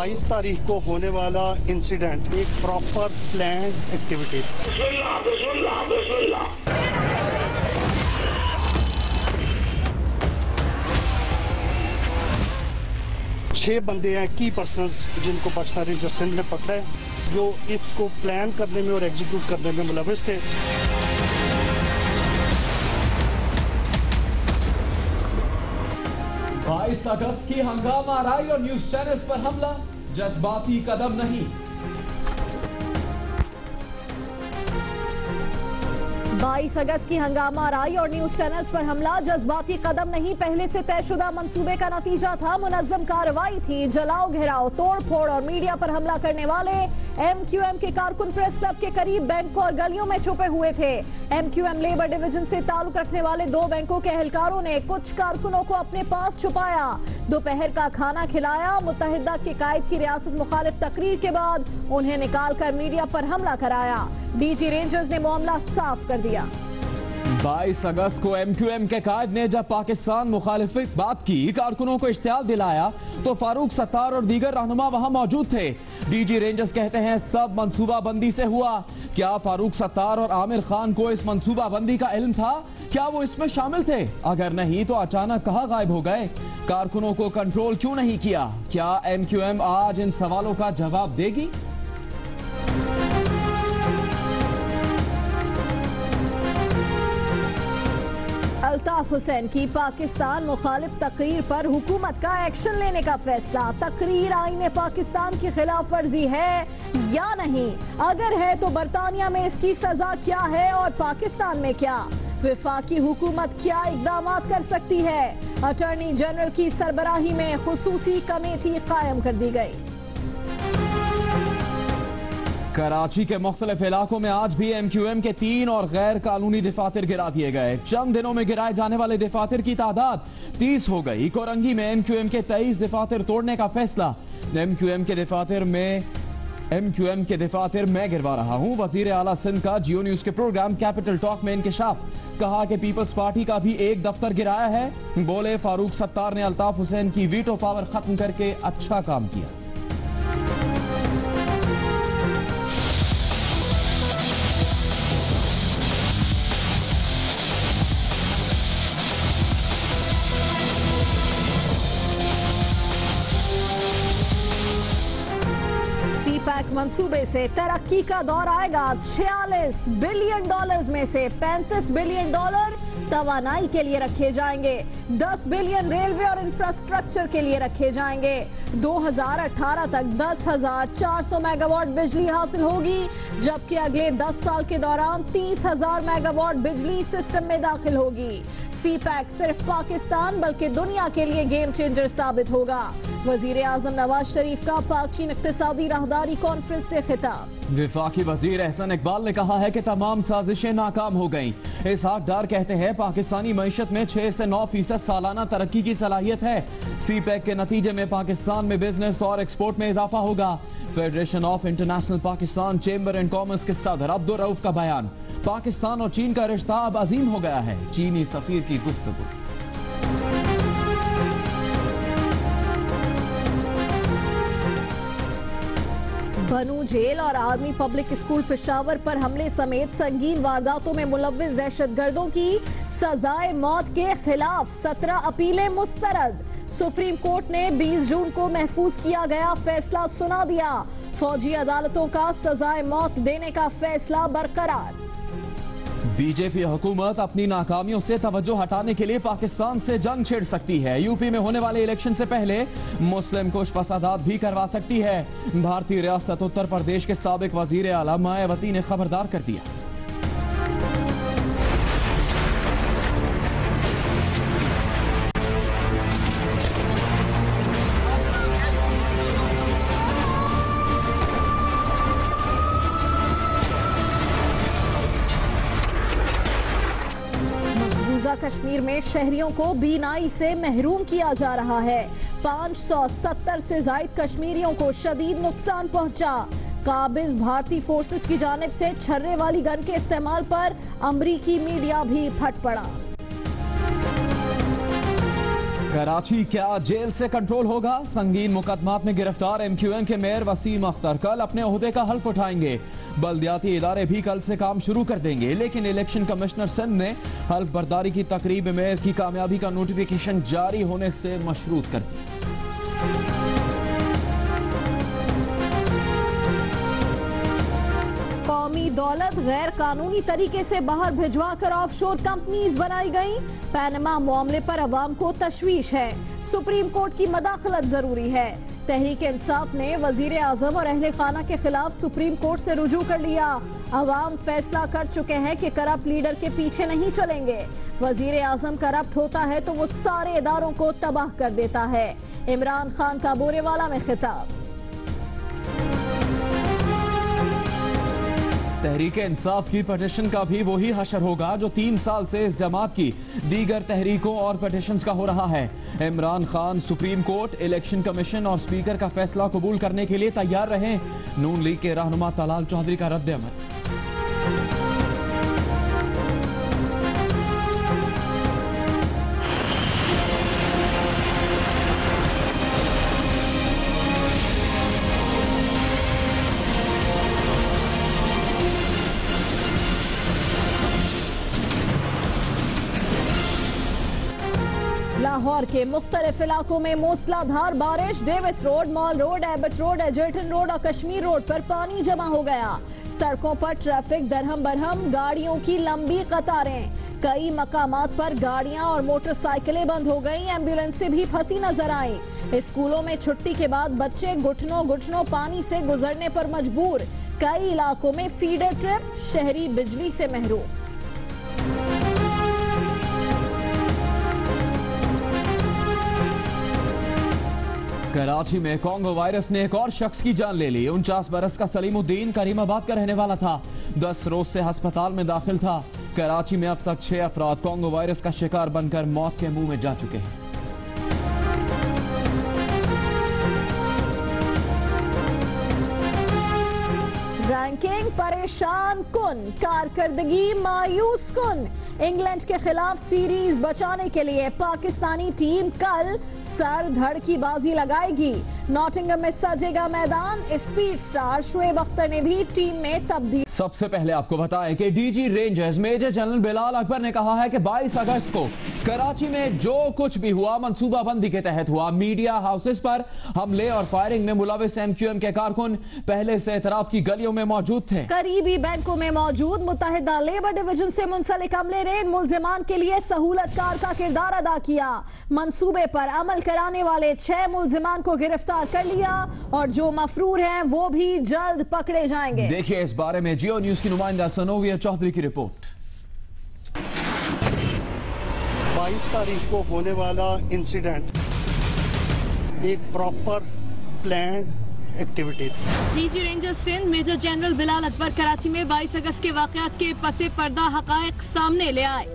22 तारीख को होने वाला इंसिडेंट एक प्रॉपर प्लान एक्टिविटी। 6 बंदे हैं की पर्संस जिनको पाकिस्तान रेंजर्स सिंध ने पकड़ा है, जो इसको प्लान करने में और एग्जीक्यूट करने में मुलविस थे। 22 अगस्त की हंगामा आराई और न्यूज चैनल्स पर हमला, जज्बाती कदम नहीं। 22 अगस्त की हंगामा आराई और न्यूज चैनल्स पर हमला, जज्बाती कदम नहीं। पहले से तयशुदा मंसूबे का नतीजा था, मुनज्जम कार्रवाई थी। जलाओ, घेराव, तोड़ फोड़ और मीडिया पर हमला करने वाले MQM के कारकुन प्रेस क्लब के करीब बैंकों और गलियों में छुपे हुए थे। MQM लेबर डिवीजन से ताल्लुक रखने वाले 2 बैंकों के एहलकारों ने कुछ कारकुनों को अपने पास छुपाया, दोपहर का खाना खिलाया। मुत्तहिदा के कायद की रियासत मुखालिफ तकरीर के बाद उन्हें निकाल कर मीडिया पर हमला कराया। DG रेंजर्स ने मामला साफ कर दिया। 22 अगस्त को MQM के कायद ने जब पाकिस्तान मुखालिफत बात की, कारकुनों को इश्तियाल दिलाया, तो फारूक सत्तार और दीगर रहनुमा वहां मौजूद थे। DG रेंजर्स कहते हैं सब मंसूबा बंदी से हुआ। क्या फारूक सत्तार और आमिर खान को इस मंसूबा बंदी का इल्म था? क्या वो इसमें शामिल थे? अगर नहीं तो अचानक कहां गायब हो गए? कारकुनों को कंट्रोल क्यों नहीं किया? क्या MQM आज इन सवालों का जवाब देगी? अल्ताफ हुसैन की पाकिस्तान मुखालिफ तकरीर पर हुकूमत का एक्शन लेने का फैसला। तकरीर आईने पाकिस्तान की खिलाफ वर्जी है या नहीं? अगर है तो बरतानिया में इसकी सजा क्या है और पाकिस्तान में क्या? वफाकी हुकूमत क्या इकदाम कर सकती है? अटॉर्नी जनरल की सरबराही में खुसूसी कमेटी कायम कर दी गई। कराची के मुख्तलिफ इलाकों में आज भी MQM के 3 और गैर कानूनी दफातर गिरा दिए गए। चंद दिनों में गिराए जाने वाले दफातर की तादाद 30 हो गई। कोरंगी में MQM के 23 दफातर तोड़ने का फैसला। MQM के दफातर मैं गिरवा रहा हूँ। वजीर आला सिंध का जियो न्यूज के प्रोग्राम कैपिटल टॉक में इंकशाफ। कहा कि पीपल्स पार्टी का भी एक दफ्तर गिराया है। बोले फारूक सत्तार ने अल्ताफ हुसैन की वीटो पावर खत्म करके अच्छा काम किया। पैक मंसूबे से तरक्की का दौर आएगा। $46 बिलियन में से $35 बिलियन तवानाई के लिए रखे जाएंगे। 10 बिलियन रेलवे और इंफ्रास्ट्रक्चर के लिए रखे जाएंगे। 2018 तक 10,400 मेगावाट बिजली हासिल होगी, जबकि अगले 10 साल के दौरान 30,000 मेगावाट बिजली सिस्टम में दाखिल होगी। CPEC सिर्फ पाकिस्तान बल्कि दुनिया के लिए गेम चेंजर साबित होगा। वजीर आजम नवाज शरीफ का पाक चीन इक्तिसादी राहदारी कॉन्फ्रेंस से खिताब। वफाकी वजीर एहसन इकबाल ने कहा है कि तमाम साजिशें नाकाम हो गईं। इसहाक डार कहते हैं पाकिस्तानी मईशत में 6 से 9% सालाना तरक्की की सलाहियत है। CPEC के नतीजे में पाकिस्तान में बिजनेस और एक्सपोर्ट में इजाफा होगा। Federation of international Pakistan chamber and commerce के सदर अब्दुल रऊफ का बयान। पाकिस्तान और चीन का रिश्ता अब अजीम हो गया है। चीनी सफीर की गुफ्तगू। बनू जेल और आर्मी पब्लिक स्कूल पेशावर पर हमले समेत संगीन वारदातों में मुलव्विस दहशतगर्दों की सजाए मौत के खिलाफ 17 अपीलें मुस्तरद। सुप्रीम कोर्ट ने 20 जून को महफूज किया गया फैसला सुना दिया। फौजी अदालतों का सजाए मौत देने का फैसला बरकरार। बीजेपी हुकूमत अपनी नाकामियों से तवज्जो हटाने के लिए पाकिस्तान से जंग छेड़ सकती है। यूपी में होने वाले इलेक्शन से पहले मुस्लिम कुछ फसादात भी करवा सकती है। भारतीय रियासत उत्तर प्रदेश के साबिक वजीर आला मायावती ने खबरदार कर दिया। कश्मीर में शहरियों को बीनाई से महरूम किया जा रहा है। 570 से जायद कश्मीरियों को शदीद नुकसान पहुंचा। काबिज भारतीय फोर्सेस की जानिब से छर्रे वाली गन के इस्तेमाल पर अमरीकी मीडिया भी फट पड़ा। कराची क्या जेल से कंट्रोल होगा? संगीन मुकदमात में गिरफ्तार MQM के मेयर वसीम अख्तर कल अपने ओहदे का हल्फ उठाएंगे। बल्दियाती इदारे भी कल से काम शुरू कर देंगे, लेकिन इलेक्शन कमिश्नर सिंध ने हल्फ बर्दारी की तकरीब में मेयर की कामयाबी का नोटिफिकेशन जारी होने से मशरूत कर दिया। कौमी दौलत गैर कानूनी तरीके से बाहर भिजवा कर ऑफशोर कंपनीज बनाई गई। पैनमा मामले पर अवाम को तशवीश है, सुप्रीम कोर्ट की मदाखलत जरूरी है। तहरीक इंसाफ ने वजीर आजम और अहले खाना के खिलाफ सुप्रीम कोर्ट से रुजू कर लिया। अवाम फैसला कर चुके हैं कि करप्ट लीडर के पीछे नहीं चलेंगे। वजीर आजम करप्ट होता है तो वो सारे इदारों को तबाह कर देता है। इमरान खान का बोरेवाला में खिताब। तहरीक इंसाफ की पटिशन का भी वही हशर होगा जो 3 साल से इस जमात की दीगर तहरीकों और पटिशंस का हो रहा है। Imran Khan supreme court, election commission और स्पीकर का फैसला कबूल करने के लिए तैयार रहे। नून लीग के रहनुमा तलाल चौधरी का रद्द अमल। लाहौर के मुख्तलिफ इलाकों में मूसलाधार बारिश। Davis road, mall road, Abbott road, Egerton road और कश्मीर रोड पर पानी जमा हो गया। सड़कों पर ट्रैफिक दरहम बरहम, गाड़ियों की लंबी कतारें। कई मकामात पर गाड़ियां और मोटरसाइकिलें बंद हो गई। एम्बुलेंसें भी फंसी नजर आई। स्कूलों में छुट्टी के बाद बच्चे घुटनों घुटनों पानी से गुजरने पर मजबूर। कई इलाकों में फीडर ट्रिप, शहरी बिजली से महरूम। कराची में कोंगो वायरस ने एक और शख्स की जान ले ली। 49 बरस का सलीमुद्दीन करीमाबाद का रहने वाला था। 10 रोज से अस्पताल में दाखिल था। कराची में अब तक 6 अफराद कोंगो वायरस का शिकार बनकर मौत के मुंह में जा चुके हैं। रैंकिंग परेशान कुन, कारकर्दगी मायूस कुन। इंग्लैंड के खिलाफ सीरीज बचाने के लिए पाकिस्तानी टीम कल सर धड़ की बाजी लगाएगी। नॉटिंघम में सजेगा मैदान। स्पीड स्टार शुएब अख्तर ने भी टीम में तब्दील। सबसे पहले आपको बताएं कि DG Rangers major general Bilal Akbar ने कहा है कि 22 अगस्त को कराची में जो कुछ भी हुआ मंसूबाबंदी के तहत हुआ। मीडिया हाउसेस पर हमले और फायरिंग में मुलविस MQM के कारकुन पहले से एतराफ की गलियों में मौजूद थे। करीबी बैंकों में मौजूद मुत्तहिदा लेबर डिवीजन से मुंसलिक अमले ने मुल्जिमान के लिए सहूलतकार का किरदार अदा किया। मंसूबे पर अमल कराने वाले 6 मुल्जिमान को गिरफ्तार कर लिया और जो मफरूर हैं वो भी जल्द पकड़े जाएंगे। देखिए इस बारे में जियो न्यूज की नुमाइंदा सनोविया चौधरी की रिपोर्ट। 22 तारीख को होने वाला इंसिडेंट एक प्रॉपर प्लान्ड एक्टिविटी थी। DG Rangers Sindh major general Bilal Akbar Karachi में 22 अगस्त के वाकयात के पसे पर्दा हकायक सामने ले आए।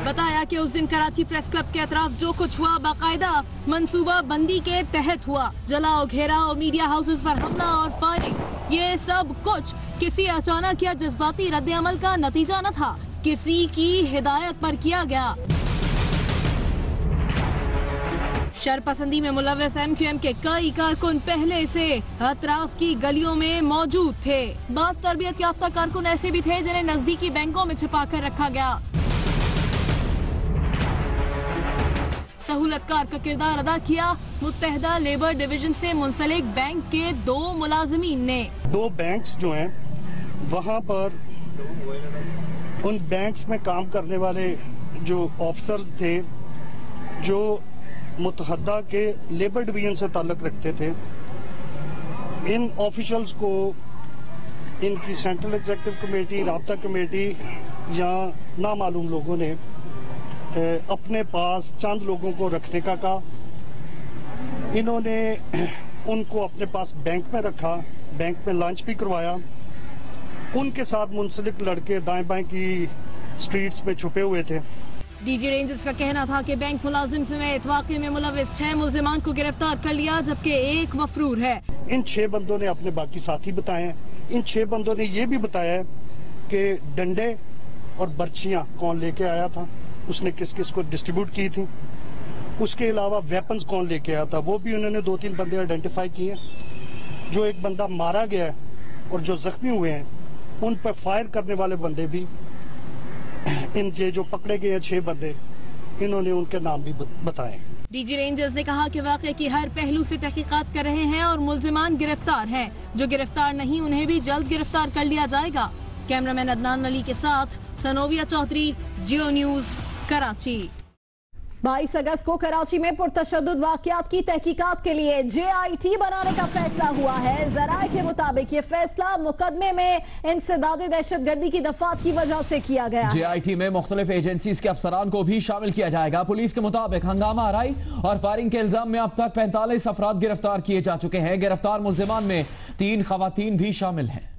बताया कि उस दिन कराची प्रेस क्लब के अतराफ जो कुछ हुआ बाकायदा मंसूबा बंदी के तहत हुआ। जलाओ, घेराव, मीडिया हाउसेस पर हमला और फायरिंग, ये सब कुछ किसी अचानक या जज्बाती रद्द अमल का नतीजा न था, किसी की हिदायत पर किया गया। शरपसंदी में मुलविस MQM के कई कारकुन पहले से अतराफ की गलियों में मौजूद थे। बास तरबियत याफ्ता कारकुन ऐसे भी थे जिन्हें नजदीकी बैंकों में छिपा कर रखा गया। सहूलतकार का किरदार अदा किया मुत्तहिदा लेबर डिवीजन से मुंसलिक बैंक के 2 मुलाजिमीन ने। 2 बैंक्स जो हैं वहां पर उन बैंक्स में काम करने वाले जो ऑफिसर्स थे जो मुत्तहिदा के लेबर डिवीजन से ताल्लुक रखते थे, इन ऑफिशियल्स को इनकी सेंट्रल एग्जीक्यूटिव कमेटी, राब्ता कमेटी या नामालूम लोगों ने अपने पास चंद लोगों को रखने का कहा। इन्होंने उनको अपने पास बैंक में रखा, बैंक में लंच भी करवाया। उनके साथ मुंसलिक लड़के दाएं बाएं की स्ट्रीट्स में छुपे हुए थे। डीजी रेंजर्स का कहना था कि बैंक मुलाजिम समेत वाकये में मुलविस 6 मुल्जिमान को गिरफ्तार कर लिया, जबकि 1 मफरूर है। इन 6 बंदों ने अपने बाकी साथी बताए हैं। इन 6 बंदों ने ये भी बताया कि डंडे और बर्चियां कौन लेके आया था, उसने किस किस को डिस्ट्रीब्यूट की थी। उसके अलावा वेपन्स कौन लेके आया था, वो भी उन्होंने 2-3 बंदे आइडेंटिफाई किए। जो एक बंदा मारा गया है और जो जख्मी हुए हैं उन पर फायर करने वाले बंदे भी, इनके जो पकड़े गए हैं 6 बंदे, इन्होंने उनके नाम भी बताए। डीजी रेंजर्स ने कहा कि वाक़े की हर पहलू से तहकीकात कर रहे हैं और मुल्जिमान गिरफ्तार हैं। जो गिरफ्तार नहीं उन्हें भी जल्द गिरफ्तार कर लिया जाएगा। कैमरामैन अदनान अली के साथ सनोविया चौधरी, जियो न्यूज, कराची। 22 अगस्त को कराची में पुरतशद्दुद वाक़यात की तहकीकात के लिए JIT बनाने का फैसला हुआ है। ज़राए के मुताबिक ये फैसला मुकदमे में इंसदाद दहशतगर्दी की दफात की वजह से किया गया। JIT में मुख्तलिफ एजेंसीज के अफसरान को भी शामिल किया जाएगा। पुलिस के मुताबिक हंगामा आराई और फायरिंग के इल्जाम में अब तक 45 अफराद गिरफ्तार किए जा चुके हैं। गिरफ्तार मुल्जिमान में 3 खवातीन भी शामिल हैं।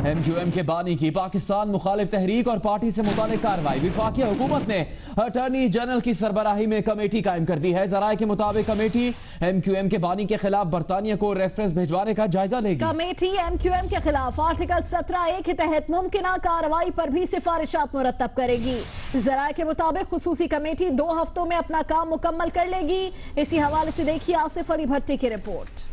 MQM के बानी की पाकिस्तान मुखालिफ तहरीक और पार्टी से मुतालिक कार्रवाई। विफाकी हुकूमत ने अटॉर्नी जनरल की सरबराही में कमेटी कायम कर दी है। जराए के मुताबिक कमेटी MQM के बानी के खिलाफ बरतानिया को रेफरेंस भिजवाने का जायजा लेगी। कमेटी MQM के खिलाफ आर्टिकल 17A के तहत मुमकिन कार्रवाई पर भी सिफारिशात मुरतब करेगी। जराए के मुताबिक खुसूसी कमेटी 2 हफ्तों में अपना काम मुकम्मल कर लेगी। इसी हवाले से देखिए आसिफ अली भट्टी की रिपोर्ट।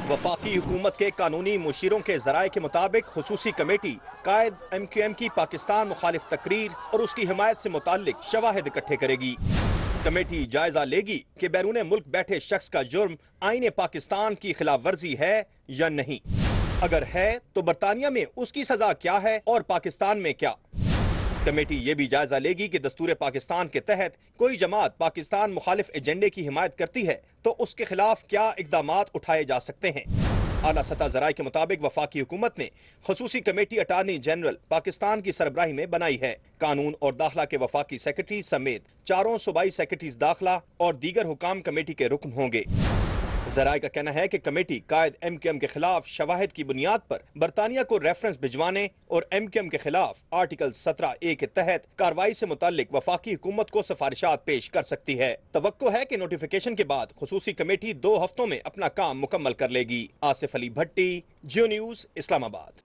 वफाकी हुकूमत के कानूनी मुशीरों के जराए के मुताबिक खुसूसी कमेटी कायद MQM की पाकिस्तान मुखालिफ तकरीर और उसकी हिमायत से मुताल्लिक शवाहिद इकट्ठे करेगी। कमेटी जायजा लेगी कि बैरून मुल्क बैठे शख्स का जुर्म आईन पाकिस्तान की खिलाफ वर्जी है या नहीं। अगर है तो बरतानिया में उसकी सजा क्या है और पाकिस्तान में क्या। कमेटी ये भी जायजा लेगी कि दस्तूर पाकिस्तान के तहत कोई जमात पाकिस्तान मुखालिफ एजेंडे की हिमायत करती है तो उसके खिलाफ क्या इकदामात उठाए जा सकते हैं। आला सतह जराए के मुताबिक वफाकी हुकूमत ने खुसूसी कमेटी अटॉर्नी जनरल पाकिस्तान की सरबराही में बनाई है। कानून और दाखिला के वफाकी सेक्रेटरी समेत 4 सूबाई सेक्रेटरीज दाखिला और दीगर हुकाम कमेटी के रुकन होंगे। जराए का कहना है कि कमेटी कायद MQM के खिलाफ शवाहिद की बुनियाद पर बरतानिया को रेफरेंस भिजवाने और MQM के खिलाफ आर्टिकल 17A के तहत कार्रवाई से मुताल्लिक वफाकी हुकूमत को सिफारिशात पेश कर सकती है। तवक्को है कि नोटिफिकेशन के बाद खुसूसी कमेटी 2 हफ्तों में अपना काम मुकम्मल कर लेगी। आसिफ अली भट्टी, जियो न्यूज, इस्लामाबाद।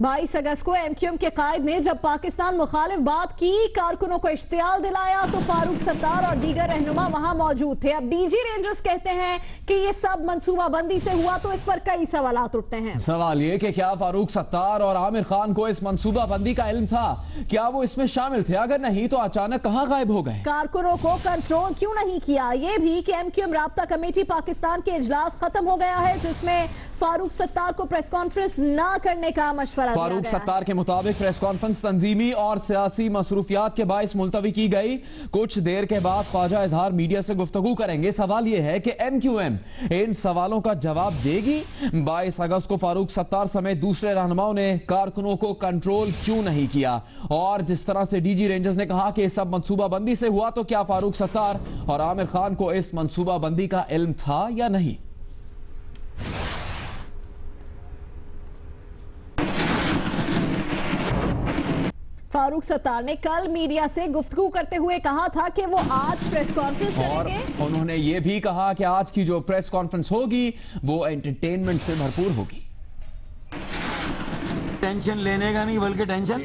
22 अगस्त को MQM के कायद ने जब पाकिस्तान मुखालिफ बात की, कारकुनों को इश्तियाल दिलाया तो फारूक सत्तार और दीगर रहनुमा वहां मौजूद थे। अब डीजी रेंजर्स कहते हैं कि ये सब मंसूबाबंदी से हुआ, तो इस पर कई सवालात उठते हैं। सवाल ये कि क्या फारूक सत्तार और आमिर खान को इस मंसूबाबंदी का इल्म था? क्या वो इसमें शामिल थे? अगर नहीं तो अचानक कहां गायब हो गए? कारकुनों को कंट्रोल क्यों नहीं किया? ये भी कि MQM राब्ता कमेटी पाकिस्तान के इजलास खत्म हो गया है जिसमें फारूक सत्तार को प्रेस कॉन्फ्रेंस न करने का मशवरा फारूक सत्तार के मुताबिक प्रेस कॉन्फ्रेंस तंजीमी और सियासी मसरूफियात के बायस मुलतवी की गई। कुछ देर के बाद ख्वाजा इजहार मीडिया से गुफ्तगू करेंगे। सवाल यह है कि MQM इन सवालों का जवाब देगी। 22 अगस्त को फारूक सत्तार समेत दूसरे रहनुमाओं ने कारकुनों को कंट्रोल क्यों नहीं किया? और जिस तरह से डीजी रेंजर्स ने कहा कि सब मंसूबाबंदी से हुआ, तो क्या फारूक सत्तार और आमिर खान को इस मंसूबाबंदी का इल्म था या नहीं? फारूक सत्तार ने कल मीडिया से गुफ्तगू करते हुए कहा था कि वो आज प्रेस कॉन्फ्रेंस करेंगे। और उन्होंने ये भी कहा कि आज की जो प्रेस कॉन्फ्रेंस होगी वो एंटरटेनमेंट से भरपूर होगी। टेंशन लेने का नहीं बल्कि टेंशन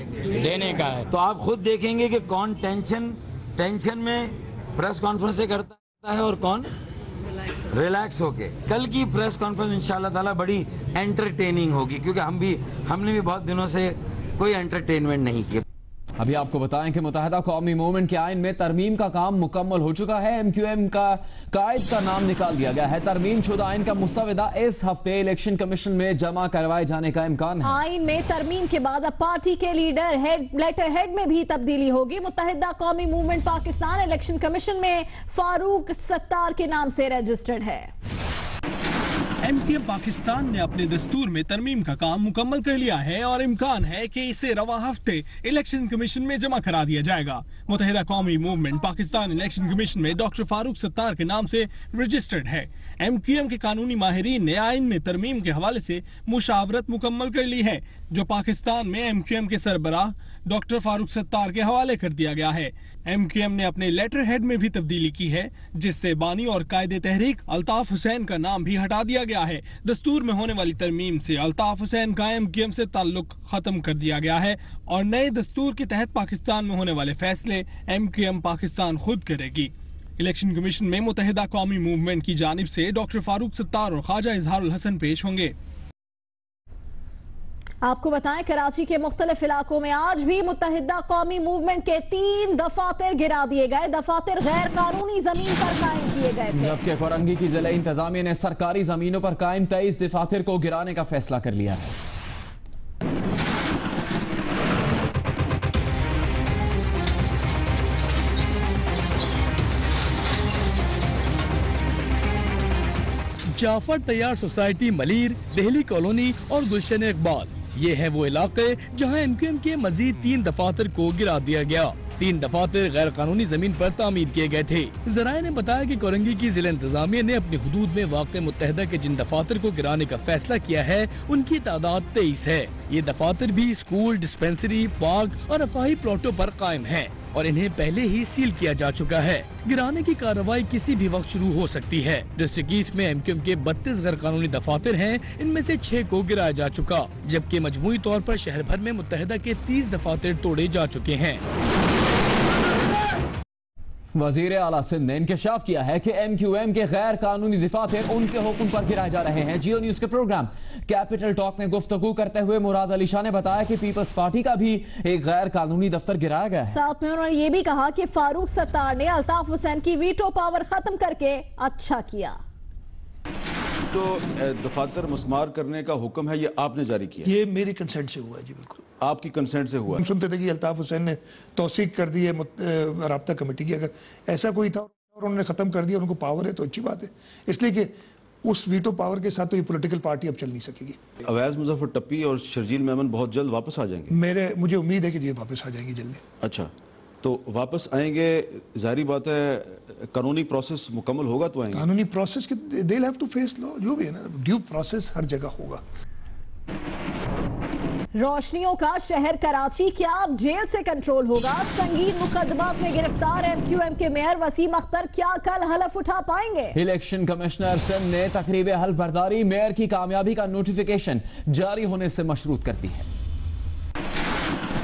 देने का है। तो आप खुद देखेंगे कि कौन टेंशन में प्रेस कॉन्फ्रेंस से करता है और कौन रिलैक्स होके। कल की प्रेस कॉन्फ्रेंस इंशाल्लाह ताला बड़ी एंटरटेनिंग होगी, क्योंकि हमने भी बहुत दिनों से कोई एंटरटेनमेंट नहीं किया। अभी आपको बताएं कि मुत्तहिदा कौमी मूवमेंट के आइन में तरमीम का काम मुकम्मल हो चुका है। MQM का कायद का नाम निकाल दिया गया है। तरमीम शुदा आइन का मुसवदा इस हफ्ते इलेक्शन कमीशन में जमा करवाए जाने का इम्कान है। आइन में तरमीम के बाद अब पार्टी के लीडर लेटर हेड में भी तब्दीली होगी। मुत्तहिदा कौमी मूवमेंट पाकिस्तान इलेक्शन कमीशन में फारूक सत्तार के नाम से रजिस्टर्ड है। MQM पाकिस्तान ने अपने दस्तूर में तरमीम का काम मुकम्मल कर लिया है और इम्कान है कि इसे रवा हफ्ते इलेक्शन कमीशन में जमा करा दिया जाएगा। मुत्तहिदा कौमी मूवमेंट पाकिस्तान इलेक्शन कमीशन में डॉक्टर फारूक सत्तार के नाम से रजिस्टर्ड है। MQM के कानूनी माहिरीन ने आइन में तरमीम के हवाले से मुशावरत मुकम्मल कर ली है, जो पाकिस्तान में MQM के सरबराह डॉक्टर फारूक सत्तार के हवाले कर दिया गया है। MQM ने अपने लेटर हेड में भी तब्दीली की है, जिससे बानी और कायदे तहरीक अल्ताफ हुसैन का नाम भी हटा दिया गया है। दस्तूर में होने वाली तरमीम से अल्ताफ हुसैन का MQM से ताल्लुक खत्म कर दिया गया है और नए दस्तूर के तहत पाकिस्तान में होने वाले फैसले MQM पाकिस्तान खुद करेगी। इलेक्शन कमीशन में मुत्तहिदा कौमी मूवमेंट की जानिब से डॉक्टर फारूक सत्तार और ख्वाजा इजहारुल हसन पेश होंगे। आपको बताएं, कराची के मुख्तलिफ इलाकों में आज भी मुत्तहिदा कौमी मूवमेंट के 3 दफातर गिरा दिए गए। दफातर गैर कानूनी जमीन पर कायम किए गए थे, जबकि कोरंगी की जिला इंतजामिया ने सरकारी जमीनों पर कायम 23 दफातर को गिराने का फैसला कर लिया है। जाफर तैयार सोसाइटी, मलीर, दिल्ली कॉलोनी और गुलशन इकबाल, ये है वो इलाके जहां MQM के मजीद 3 दफातर को गिरा दिया गया। 3 दफातर गैर कानूनी जमीन पर तामीर किए गए थे। जराये ने बताया कि कोरंगी की जिला इंतजामिया ने अपनी हुदूद में वाक़ मुत्तहिदा के जिन दफातर को गिराने का फैसला किया है, उनकी तादाद 23 है। ये दफातर भी स्कूल, डिस्पेंसरी, पार्क और रफाही प्लॉटों पर कायम है और इन्हें पहले ही सील किया जा चुका है। गिराने की कार्रवाई किसी भी वक्त शुरू हो सकती है। डिस्ट्रिक्ट ईस्ट में MQM के 32 गैर कानूनी दफातर हैं, इनमें से 6 को गिराया जा चुका, जबकि मजमूई तौर पर शहर भर में मुत्तहिदा के 30 दफातर तोड़े जा चुके हैं। वजीर आला सिंध ने इंकशाफ किया है कि MQM के गैर कानूनी दफातर उनके हुक्म पर गिराए जा रहे हैं। जियो न्यूज के प्रोग्राम कैपिटल टॉक में गुफ्तगू करते हुए मुराद अली शाह ने बताया कि पीपल्स पार्टी का भी एक गैर कानूनी दफ्तर गिराया गया है। साथ में उन्होंने ये भी कहा कि फारूक सत्तार ने अल्ताफ हुसैन की वीटो पावर खत्म करके अच्छा किया। तो दफातर मस्मार करने का हुक्म है, ये आपने जारी किया? ये मेरी कंसेंट से हुआ है जी, बिल्कुल आपकी कंसेंट से हुआ? हम सुनते थे कि अल्ताफ हुसैन ने तौसीक कर दी है राब्ता कमेटी की। अगर ऐसा कोई था और उन्होंने ख़त्म कर दिया, उनको पावर है, तो अच्छी बात है, इसलिए कि उस वीटो पावर के साथ तो ये पॉलिटिकल पार्टी अब चल नहीं सकेगी। अवैज मुजफ्फर टप्पी और शर्जील मेमन बहुत जल्द वापस आ जाएंगे? मुझे उम्मीद है कि ये वापस आ जाएंगे जल्दी। अच्छा, तो वापस आएंगे, जाहिर बात है कानूनी प्रोसेस मुकम्मल होगा तो आएंगे। कानूनी प्रोसेस के they have to face law, जो भी है ना, ड्यू प्रोसेस हर जगह होगा। रोशनियों का शहर कराची क्या अब जेल से कंट्रोल होगा? संगीन मुकदमात में गिरफ्तार MQM के मेयर वसीम अख्तर क्या कल हलफ उठा पाएंगे? इलेक्शन कमिश्नर सिंध ने तकरीब हल्फ बर्दारी मेयर की कामयाबी का नोटिफिकेशन जारी होने से मशरूत कर दी है।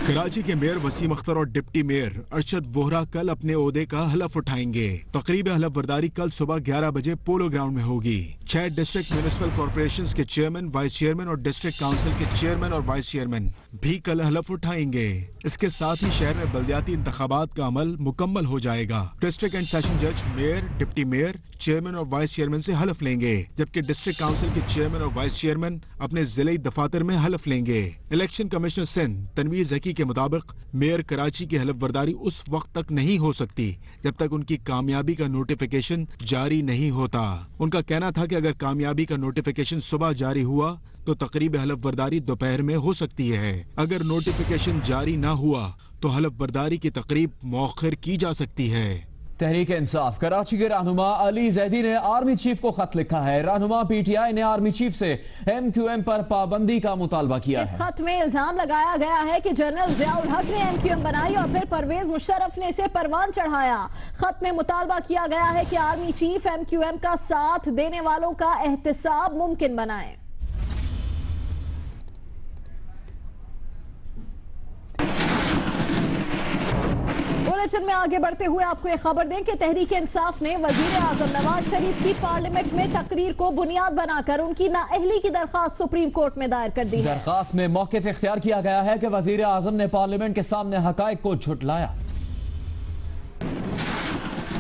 कराची के मेयर वसीम अख्तर और डिप्टी मेयर अरशद वोहरा कल अपने ओहदे का हलफ उठाएंगे। तकरीब हलफ बर्दारी कल सुबह 11 बजे पोलो ग्राउंड में होगी। 6 डिस्ट्रिक्ट म्यूनिसिपल कॉर्पोरेशंस के चेयरमैन, वाइस चेयरमैन और डिस्ट्रिक्ट काउंसिल के चेयरमैन और वाइस चेयरमैन भी कल हलफ उठाएंगे। इसके साथ ही शहर में बल्दियाती इंतखाबात का अमल मुकम्मल हो जाएगा। डिस्ट्रिक्ट एंड सेशन जज मेयर, डिप्टी मेयर, चेयरमैन और वाइस चेयरमैन से हलफ लेंगे, जबकि डिस्ट्रिक्ट काउंसिल के चेयरमैन और वाइस चेयरमैन अपने जिले दफातर में हलफ लेंगे। इलेक्शन कमिश्नर सिंध तनवीर जकी के मुताबिक मेयर कराची की हलफ बर्दारी उस वक्त तक नहीं हो सकती जब तक उनकी कामयाबी का नोटिफिकेशन जारी नहीं होता। उनका कहना था कि अगर कामयाबी का नोटिफिकेशन सुबह जारी हुआ तो तकरीब हलफ बर्दारी दोपहर में हो सकती है। अगर नोटिफिकेशन जारी ना हुआ तो हलफ बर्दारी की तकरीब मौखर की जा सकती है। तहरीक इंसाफ कराची के रहनुमा अली जैदी ने आर्मी चीफ को खत लिखा है। रहनुमा PTI ने आर्मी चीफ से MQM पर पाबंदी का मुतालबा किया है। इस खत में इल्जाम लगाया गया है कि जनरल ज़ियाउल हक ने MQM बनाई और फिर परवेज मुशर्रफ ने इसे परवान चढ़ाया। खत में मुतालबा किया गया है कि आर्मी चीफ MQM का साथ देने वालों का एहतसाब मुमकिन बनाए। बुलेटिन में आगे बढ़ते हुए आपको एक खबर दें कि तहरीक इंसाफ ने वजीर आजम नवाज शरीफ की पार्लियामेंट में तकरीर को बुनियाद बनाकर उनकी नाअहली की दरखास्त सुप्रीम कोर्ट में दायर कर दी है। दरखास्त में मौक़िफ़ इख्तियार किया गया है कि वजीर आजम ने पार्लियामेंट के सामने हकायक को झुटलाया।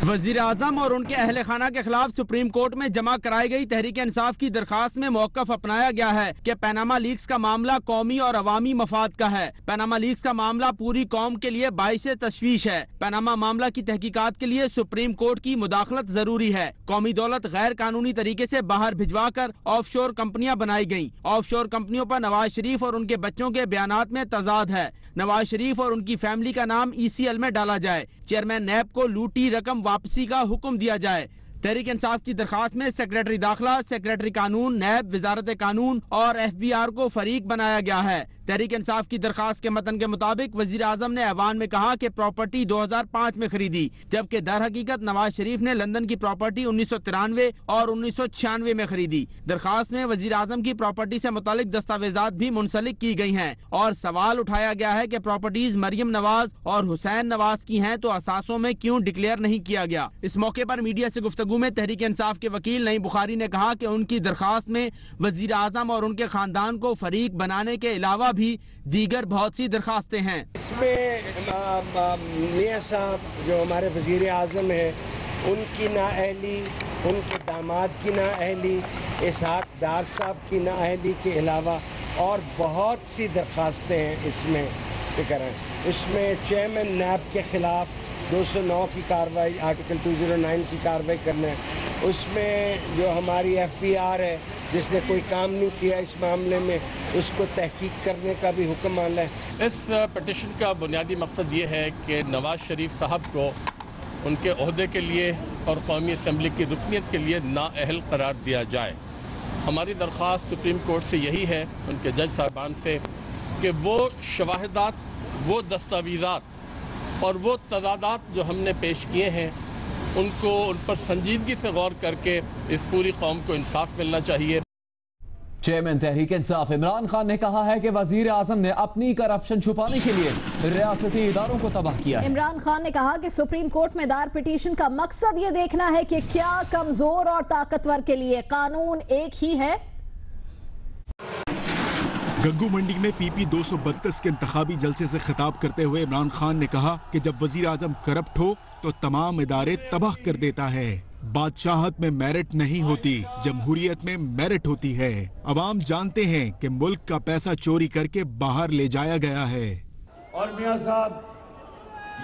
वजीर आजम और उनके अहले खाना के खिलाफ सुप्रीम कोर्ट में जमा कराई गई तहरीक इंसाफ की दरखास्त में मौक़िफ़ अपनाया गया है कि पैनामा लीक्स का मामला कौमी और अवामी मफाद का है। पैनामा लीक्स का मामला पूरी कौम के लिए बाइस तशवीश है। पैनामा मामला की तहकीकात के लिए सुप्रीम कोर्ट की मुदाखलत जरूरी है। कौमी दौलत गैर कानूनी तरीके से बाहर भिजवा कर ऑफशोर कंपनियां बनाई गयी। ऑफशोर कंपनियों पर नवाज शरीफ और उनके बच्चों के बयानात में तजाद है। नवाज शरीफ और उनकी फैमिली का नाम ECL में डाला जाए। चेयरमैन नैब को लूटी रकम वापसी का हुक्म दिया जाए। तहरीक इंसाफ की दरखास्त में सेक्रेटरी दाखिला, सेक्रेटरी कानून, नैब, वजारत कानून और FBR को फरीक बनाया गया है। तहरीक इंसाफ की दरखास्त के मतन के मुताबिक वजीर आजम ने ऐवान में कहा कि प्रॉपर्टी 2005 में खरीदी, जबकि दर हकीकत नवाज शरीफ ने लंदन की प्रॉपर्टी 1993 और 1996 में खरीदी। दरखास्त में वजीर आजम की प्रॉपर्टी से मुतालिक दस्तावेजात भी मुंसलिक की गई हैं और सवाल उठाया गया है कि प्रॉपर्टीज मरियम नवाज और हुसैन नवाज की हैं तो असासों में क्यों डिक्लेयर नहीं किया गया। इस मौके पर मीडिया से गुफ्तगू में तहरीक इंसाफ के वकील नईम बुखारी ने कहा कि उनकी दरखास्त में वजीर आजम और उनके खानदान को फरीक बनाने के अलावा भी दीगर बहुत सी दरखास्तें हैं। इसमें मियां साहब जो हमारे वजीर आजम हैं उनकी नाअहली, उनके दामाद की नाअहली, इसहाक डार साहब की नाअहली के अलावा और बहुत सी दरखास्तें हैं इसमें फिक्र हैं। इसमें चेयरमैन नैब के खिलाफ 209 की कार्रवाई, आर्टिकल 209 की कार्रवाई करना है। उसमें जो हमारी FBR है जिसने कोई काम नहीं किया इस मामले में, उसको तहकीक करने का भी हुक्म माना है। इस पिटिशन का बुनियादी मकसद ये है कि नवाज शरीफ साहब को उनके ओहदे के लिए और कौमी असम्बली की रुकनीत के लिए नाअहल करार दिया जाए। हमारी दरख्वास्त सुप्रीम कोर्ट से यही है, उनके जज साहबान से, कि वो शवाहिदात, वो दस्तावेज़ात और वो तदादात जो हमने पेश किए हैं उनको उन पर संजीदगी से गौर करके इस पूरी कौम को इंसाफ मिलना चाहिए। चेयरमैन तहरीक इंसाफ इमरान खान ने कहा है कि वजीर आजम ने अपनी करप्शन छुपाने के लिए रियासती इदारों को तबाह किया है। इमरान खान ने कहा कि सुप्रीम कोर्ट में दायर पिटीशन का मकसद ये देखना है कि क्या कमजोर और ताकतवर के लिए कानून एक ही है। गग्गू मंडी में PP 232 के इंतखाबी जलसे से खिताब करते हुए इमरान खान ने कहा कि जब वजीर आजम करप्ट हो तो तमाम इदारे तबाह कर देता है। बादशाहत में मेरिट नहीं होती, जमहूरियत में मेरिट होती है। अवाम जानते हैं कि मुल्क का पैसा चोरी करके बाहर ले जाया गया है। और मियां साहब,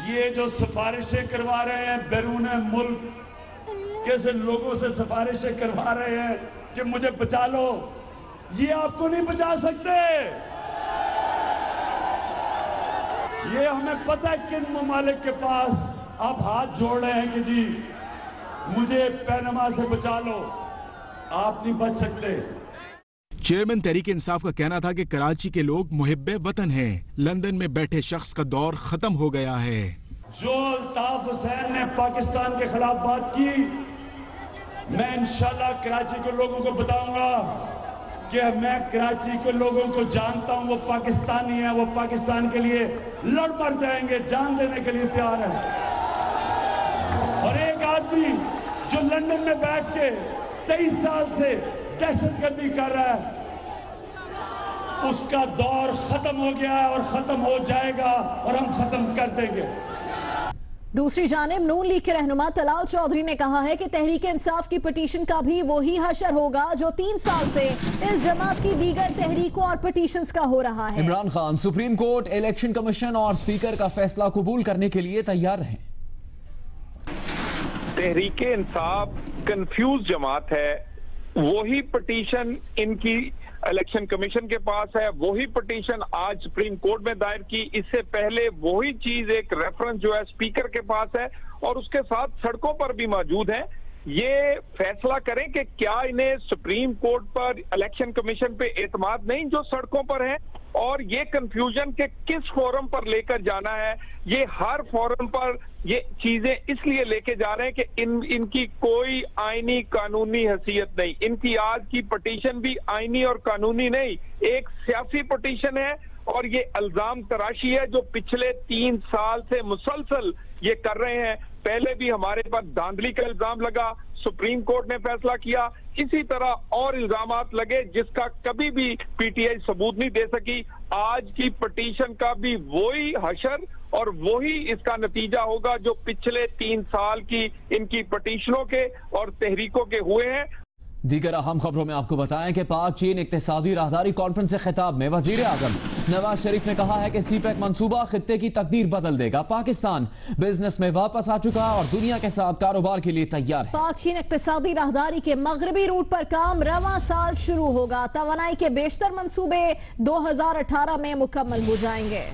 ये जो सिफारिशें करवा रहे हैं बैरून मुल्क, कैसे लोगों से सिफारिशें करवा रहे हैं कि मुझे बचा लो, ये आपको नहीं बचा सकते। ये हमें पता है किन ममालिक के पास आप हाथ जोड़ रहे हैं कि जी मुझे पैनमा से बचा लो, आप नहीं बच सकते। चेयरमैन तहरीक इंसाफ का कहना था कि कराची के लोग मुहिब्बे वतन हैं। लंदन में बैठे शख्स का दौर खत्म हो गया है। जो अल्ताफ हुसैन ने पाकिस्तान के खिलाफ बात की, मैं इंशाल्लाह कराची के लोगों को बताऊंगा कि मैं कराची के लोगों को जानता हूं, वो पाकिस्तानी है, वो पाकिस्तान के लिए लड़ मर जाएंगे, जान देने के लिए तैयार है। और एक आदमी जो लंदन में बैठ के 23 साल से दहशतगर्दी कर रहा है, उसका दौर खत्म हो गया है और खत्म हो जाएगा और हम खत्म कर देंगे। दूसरी जानिब नून लीग के रहनुमा तलाल चौधरी ने कहा है कि तहरीक इंसाफ की पिटीशन का भी वही हशर होगा जो 3 साल से इस जमात की दीगर तहरीकों और पिटीशंस का हो रहा है। Imran Khan supreme court, election commission और स्पीकर का फैसला कबूल करने के लिए तैयार हैं। तहरीक इंसाफ कंफ्यूज जमात है। वही पिटीशन इनकी इलेक्शन कमीशन के पास है, वही पिटीशन आज सुप्रीम कोर्ट में दायर की, इससे पहले वही चीज एक रेफरेंस जो है स्पीकर के पास है और उसके साथ सड़कों पर भी मौजूद है। ये फैसला करें कि क्या इन्हें सुप्रीम कोर्ट पर, इलेक्शन कमीशन पे एतमाद नहीं जो सड़कों पर है, और ये कंफ्यूजन के किस फोरम पर लेकर जाना है। ये हर फोरम पर ये चीजें इसलिए लेके जा रहे हैं कि इनकी कोई आईनी कानूनी हैसियत नहीं। इनकी आज की पिटीशन भी आईनी और कानूनी नहीं, एक सियासी पिटीशन है और ये इल्जाम तराशी है जो पिछले 3 साल से मुसलसल ये कर रहे हैं। पहले भी हमारे पर धांधली का इल्जाम लगा, सुप्रीम कोर्ट ने फैसला किया, इसी तरह और इल्जामात लगे जिसका कभी भी पीटीआई सबूत नहीं दे सकी। आज की पिटीशन का भी वही हशर और वही इसका नतीजा होगा जो पिछले 3 साल की इनकी पिटीशनों के और तहरीकों के हुए हैं। दीगर अहम खबरों में आपको बताएं कि पाक चीन इक्तिसादी राहदारी कॉन्फ्रेंस से खिताब में वजीर आजम नवाज शरीफ ने कहा है कि सीपैक मंसूबा खित्ते की तकदीर बदल देगा। पाकिस्तान बिजनेस में वापस आ चुका और दुनिया के साथ कारोबार के लिए तैयार है। पाक चीन इक्तिसादी राहदारी के मगरबी रूट पर काम रवां साल शुरू होगा। तवानाई के बेशतर मंसूबे 2018 में मुकम्मल हो जाएंगे।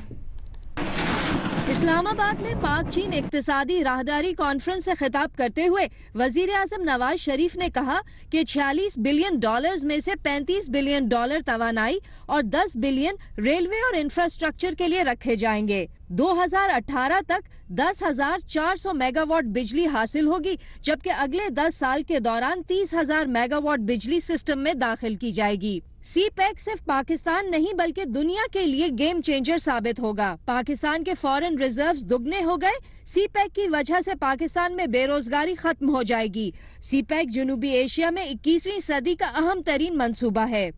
इस्लामाबाद में पाक चीन इक्तिसादी राहदारी कॉन्फ्रेंस से खिताब करते हुए वजीर आजम नवाज शरीफ ने कहा कि 46 बिलियन डॉलर्स में से 35 बिलियन डॉलर तवानाई और 10 बिलियन रेलवे और इंफ्रास्ट्रक्चर के लिए रखे जाएंगे। 2018 तक 10,400 मेगावाट बिजली हासिल होगी, जबकि अगले 10 साल के दौरान 30,000 मेगावाट बिजली सिस्टम में दाखिल की जाएगी। सी-पैक सिर्फ पाकिस्तान नहीं बल्कि दुनिया के लिए गेम चेंजर साबित होगा। पाकिस्तान के फॉरेन रिजर्व्स दुगने हो गए। सी-पैक की वजह से पाकिस्तान में बेरोजगारी खत्म हो जाएगी। सी-पैक जनूबी एशिया में 21वीं सदी का अहम तरीन मंसूबा है।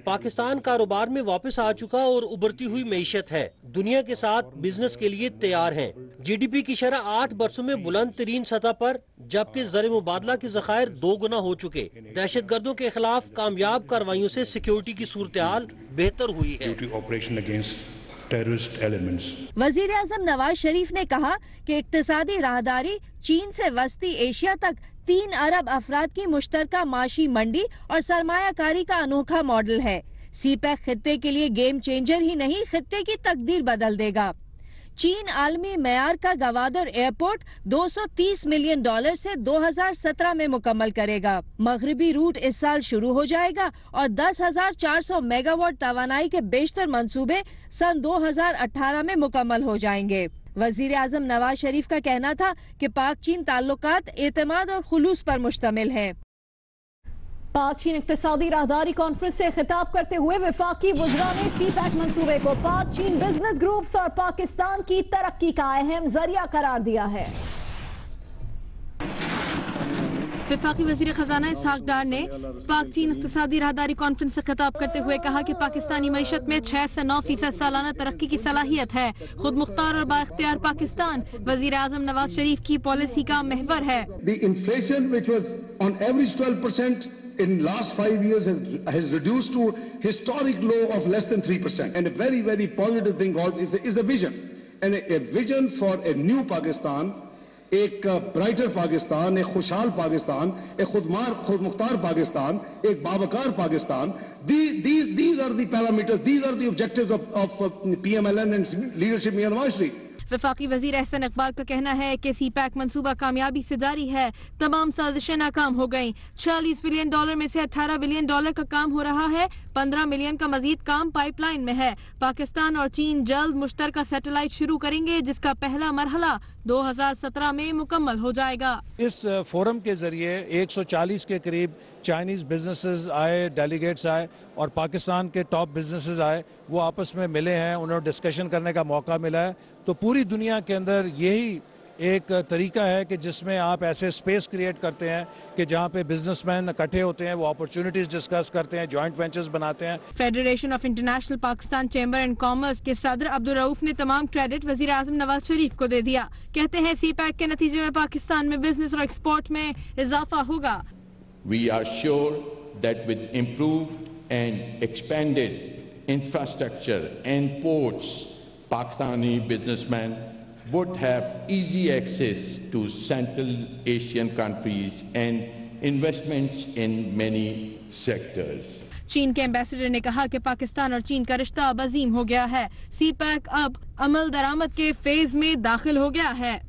पाकिस्तान कारोबार में वापस आ चुका और उभरती हुई मईशत है। दुनिया के साथ बिजनेस के लिए तैयार है। जीडीपी की शरह 8 बरसों में बुलंद तरीन सतह पर, जबकि ज़र मुबादला के ज़खायर 2 गुना हो चुके। दहशत गर्दों के खिलाफ कामयाब कार्रवाइयों से सिक्योरिटी की सूरत हाल बेहतर हुई है। वजीर आजम नवाज शरीफ ने कहा कि इक्तिसादी राहदारी चीन से वस्ती एशिया तक 3 अरब अफराद की मुश्तरका माशी मंडी और सरमायाकारी का अनोखा मॉडल है। सी-पैक खित्ते के लिए गेम चेंजर ही नहीं, खित्ते की तकदीर बदल देगा। चीन आलमी मयार का गवादर एयरपोर्ट 230 मिलियन डॉलर से 2017 में मुकम्मल करेगा। मगरबी रूट इस साल शुरू हो जाएगा और 10,400 मेगावाट तवानाई के बेशतर मंसूबे सन 2018 में मुकम्मल हो जाएंगे। वजीर आजम नवाज शरीफ का कहना था कि पाक चीन ताल्लुकात एतमाद और खुलूस पर मुश्तमिल है। पाक चीन इक्तिसादी राहदारी कॉन्फ्रेंस से खिताब करते हुए वफाकी वज़रा ने सी-पैक मंसूबे को पाक चीन बिजनेस ग्रुप्स और पाकिस्तान की तरक्की का अहम जरिया करार दिया है। वफाकी वज़ीर खजाना इसहाक डार ने पाक चीन इक्तिसादी राहदारी कॉन्फ्रेंस से खिताब करते हुए कहा कि पाकिस्तानी मईशत में 6 से 9% सालाना तरक्की की सलाहियत है। खुद मुख्तार और बाइख्तियार पाकिस्तान वज़ीर आज़म नवाज शरीफ की पॉलिसी का महवर है। The inflation which was on average 12% in last 5 years has reduced to historic low of less than 3%. And a very positive thing is a vision, and a vision for a new Pakistan, एक brighter Pakistan, एक खुशहाल पाकिस्तान, एक खुद मुख्तार पाकिस्तान, एक बावकार Pakistan. These are the parameters, these are the objectives of PMLN and leadership Mian Nawaz Sharif। वफाकी वजीर एहसन इकबाल का कहना है कि सी-पैक मंसूबा कामयाबी से जारी है। तमाम साजिशें नाकाम हो गईं। 46 बिलियन डॉलर में से 18 बिलियन डॉलर का काम हो रहा है। 15 मिलियन का मजीद काम पाइपलाइन में है। पाकिस्तान और चीन जल्द मुश्तरका सैटेलाइट शुरू करेंगे, जिसका पहला मरहला 2017 में मुकम्मल हो जाएगा। इस फोरम के जरिए 140 के करीब चाइनीज बिजनेसेस आए, डेलीगेट्स आए और पाकिस्तान के टॉप बिजनेसेस आए। वो आपस में मिले हैं, उन्हें डिस्कशन करने का मौका मिला है। तो पूरी दुनिया के अंदर यही एक तरीका है कि जिसमें आप ऐसे स्पेस क्रिएट करते हैं कि जहां पे बिजनेसमैन इकट्ठे होते हैं, वो अपॉर्चुनिटीज डिस्कस करते हैं, जॉइंट वेंचर्स बनाते हैं। Federation of international Pakistan chamber and commerce के सदर अब्दुल रऊफ ने तमाम क्रेडिट वजीर आजम नवाज शरीफ को दे दिया। कहते हैं सी-पैक के नतीजे में पाकिस्तान में बिजनेस और एक्सपोर्ट में इजाफा होगा। We are sure that with improved and expanded infrastructure and ports, Pakistani businessmen would have easy access to Central Asian countries and investments in many sectors. चीन के एम्बेसडर ने कहा कि पाकिस्तान और चीन का रिश्ता अब अजीम हो गया है। सी-पैक अब अमल दरामद के फेज में दाखिल हो गया है।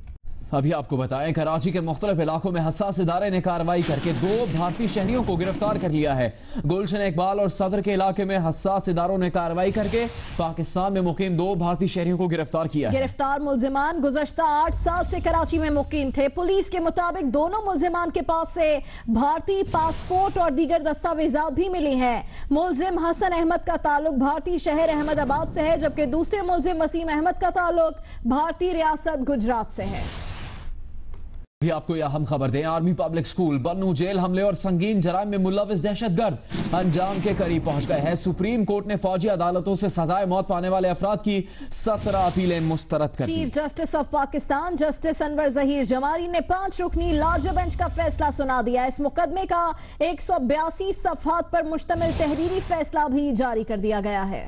अभी आपको बताएं, कराची के मुख्तलिफ इलाकों में हसास इदारे ने कार्रवाई करके 2 भारतीय शहरियों को गिरफ्तार कर लिया है। गुलशन इकबाल और सदर के इलाके में हसास इदारों ने कार्रवाई करके पाकिस्तान में मुकीम 2 भारतीय शहरियों को गिरफ्तार किया है। गिरफ्तार मुल्जिमान गुज़श्ता 8 साल से कराची में मुकीम थे। पुलिस के मुताबिक दोनों मुल्जिमान के पास से भारतीय पासपोर्ट और दीगर दस्तावेजात भी मिली हैं। मुल्जिम हसन अहमद का ताल्लुक भारतीय शहर अहमदाबाद से है, जबकि दूसरे मुल्जिम वसीम अहमद का ताल्लुक भारतीय रियासत गुजरात से है। भी आपको यह अहम खबर दें, आर्मी पब्लिक स्कूल बन्नू जेल हमले और संगीन जराइम में मुलविस दहशतगर्द अंजाम के करीब पहुंच गए हैं। सुप्रीम कोर्ट ने फौजी अदालतों से सजाए मौत पाने वाले अफराद की 17 अपीलें मुस्तरद कर दी। Chief justice of Pakistan justice Anwar Zaheer Jamali ने 5 रुकनी लार्जर बेंच का फैसला सुना दिया। इस मुकदमे का 182 सफहात पर मुश्तमिल तहरीरी फैसला भी जारी कर दिया गया है।